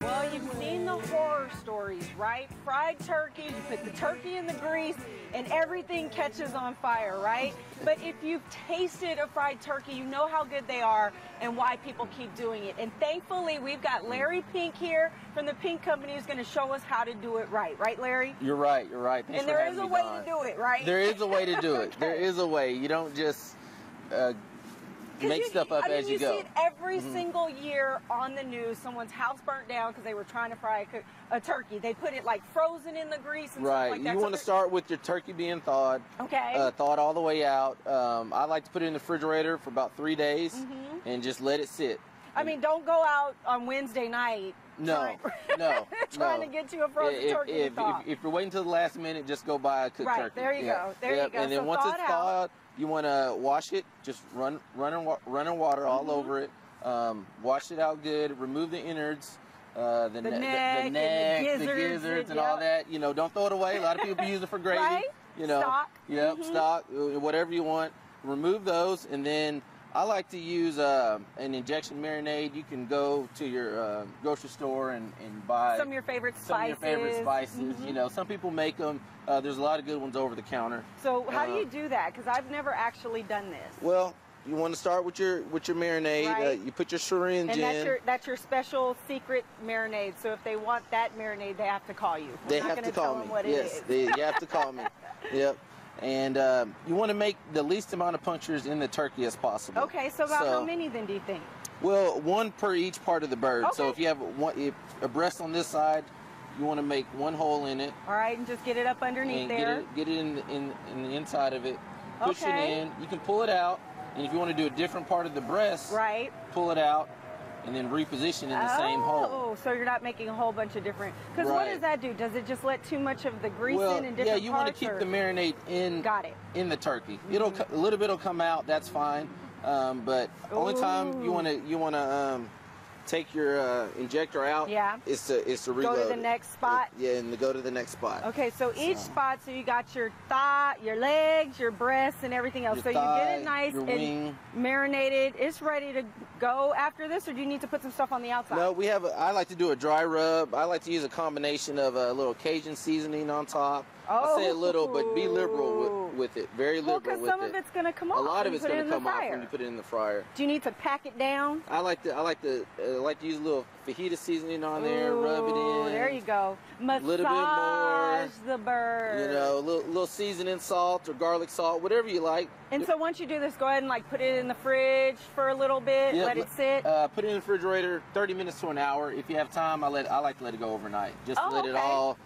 Well, you've seen the horror stories, right? Fried turkey, you put the turkey in the grease and everything catches on fire, right? But if you've tasted a fried turkey, you know how good they are and why people keep doing it. And thankfully, we've got Larry Pink here from the Pink Company who's going to show us how to do it right. Right, Larry? You're right. You're right. And there is a way to do it, right? There is a way to do it. Okay. There is a way. You don't just make stuff up as you go. You see it every single year on the news. Someone's house burnt down because they were trying to fry a turkey. They put it like frozen in the grease and stuff like that. You want to start with your turkey being thawed. Okay. Thawed all the way out. I like to put it in the refrigerator for about 3 days and just let it sit. I mean, don't go out on Wednesday night. No. Trying to get you a frozen turkey to thaw. If you're waiting until the last minute, just go buy a cooked turkey. Right, there you go. There you go. And then once it's thawed, you want to wash it. Just running water all over it. Wash it out good. Remove the innards, the neck, the gizzards, and all that. You know, don't throw it away. A lot of people use it for gravy. Right? You know, stock. Yep, stock, whatever you want. Remove those, and then I like to use an injection marinade. You can go to your grocery store and buy some of your favorite spices. You know, some people make them. There's a lot of good ones over the counter. So how do you do that? Because I've never actually done this. Well, you want to start with your marinade. Right. You put your syringe in. And that's your special secret marinade. So if they want that marinade, they have to call you. They have to call me. Yes, you have to call me. Yep. And you want to make the least amount of punctures in the turkey as possible. Okay, so about how many then do you think? Well, one per each part of the bird. Okay. So if you have a breast on this side, you want to make one hole in it. All right, and just get it up underneath there. Get it in the inside of it. Push it in. You can pull it out, and if you want to do a different part of the breast, pull it out, and then reposition in the same hole. Oh, so you're not making a whole bunch of different. Because what does that do? Does it just let too much of the grease in different parts? Yeah, you want to keep the marinade in. Got it. In the turkey. It'll a little bit will come out. That's fine. But only time you want to take your injector out. Yeah. Is to reload. Go to the next spot. And go to the next spot. Okay, so each spot. So you got your thigh, your legs, your breasts, and everything else. So you get it nice and marinated. It's ready to go after this, or do you need to put some stuff on the outside? No, we have. I like to do a dry rub. I like to use a combination of a little Cajun seasoning on top. I say a little, but be liberal with it. Very liberal with it. Because some of it's going to come off. A lot of it's going to come off when you put it in the fryer. Do you need to pack it down? I like to use a little fajita seasoning on there. Rub it in. There you go. Massage a little bit more, the bird. You know, a little seasoning salt or garlic salt, whatever you like. And so once you do this, go ahead and put it in the fridge for a little bit. Let it sit. Put it in the refrigerator 30 minutes to an hour. If you have time, I like to let it go overnight. Just let it all.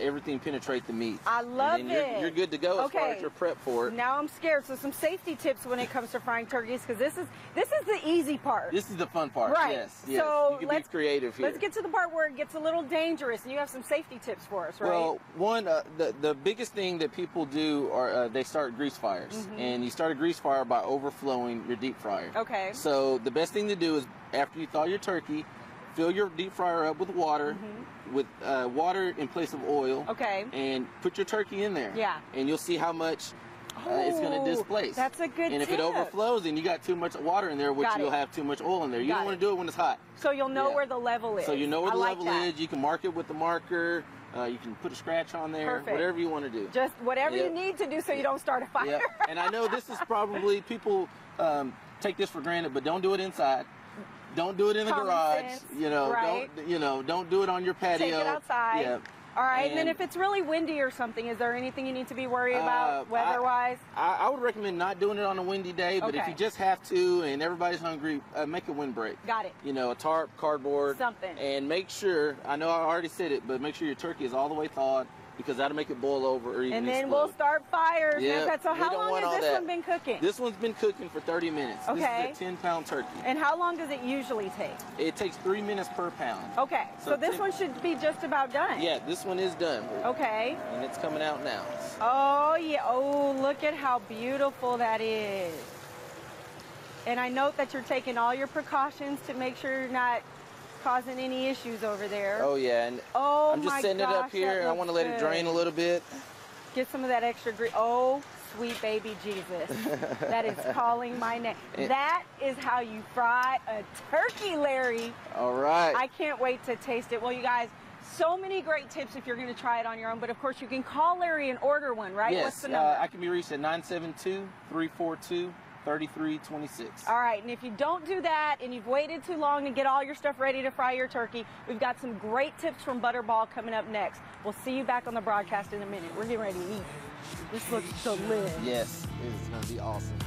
Everything penetrate the meat. I love it. You're good to go as far as your prep for it. Now I'm scared. So some safety tips when it comes to frying turkeys, because this is the easy part. This is the fun part. Right. Yes. So you can be creative here. Let's get to the part where it gets a little dangerous, and you have some safety tips for us, right? Well, one the biggest thing that people do are they start grease fires, and you start a grease fire by overflowing your deep fryer. Okay. So the best thing to do is after you thaw your turkey, fill your deep fryer up with water. With water in place of oil. Okay. And put your turkey in there. Yeah. And you'll see how much it's going to displace. That's a good tip. And if it overflows and you got too much water in there, you'll have too much oil in there. You don't want to do it when it's hot. So you'll know where the level is. So you know where the level is. You can mark it with the marker. You can put a scratch on there. Perfect. Whatever you want to do. Just whatever you need to do so you don't start a fire. And I know this is probably people take this for granted, but don't do it inside. Don't do it in the garage. Don't do it on your patio. Take it outside. Yeah. All right, and then if it's really windy or something, is there anything you need to be worried about weather-wise? I would recommend not doing it on a windy day, but if you just have to and everybody's hungry, make a windbreak. Got it. You know, a tarp, cardboard. Something. And make sure, I know I already said it, but make sure your turkey is all the way thawed, because that'll make it boil over or even And then explode. we'll start fires. Yeah, So how long has this one been cooking? This one's been cooking for 30 minutes. Okay. This is a 10-pound turkey. And how long does it usually take? It takes 3 minutes per pound. Okay. So this one should be just about done. Yeah, this one is done. Okay. And it's coming out now. Oh, yeah. Oh, look at how beautiful that is. And I note that you're taking all your precautions to make sure you're not causing any issues over there. Oh yeah, and I'm just setting it up here, and I want to let it drain a little bit. Get some of that extra grease. Oh, sweet baby Jesus that is calling my name. That is how you fry a turkey, Larry. All right. I can't wait to taste it. Well, you guys, so many great tips if you're going to try it on your own, but of course you can call Larry and order one, right? Yes, What's the number? I can be reached at 972-342-3326. All right, and if you don't do that and you've waited too long to get all your stuff ready to fry your turkey, we've got some great tips from Butterball coming up next. We'll see you back on the broadcast in a minute. We're getting ready to eat. This looks delicious. Yes, it's going to be awesome.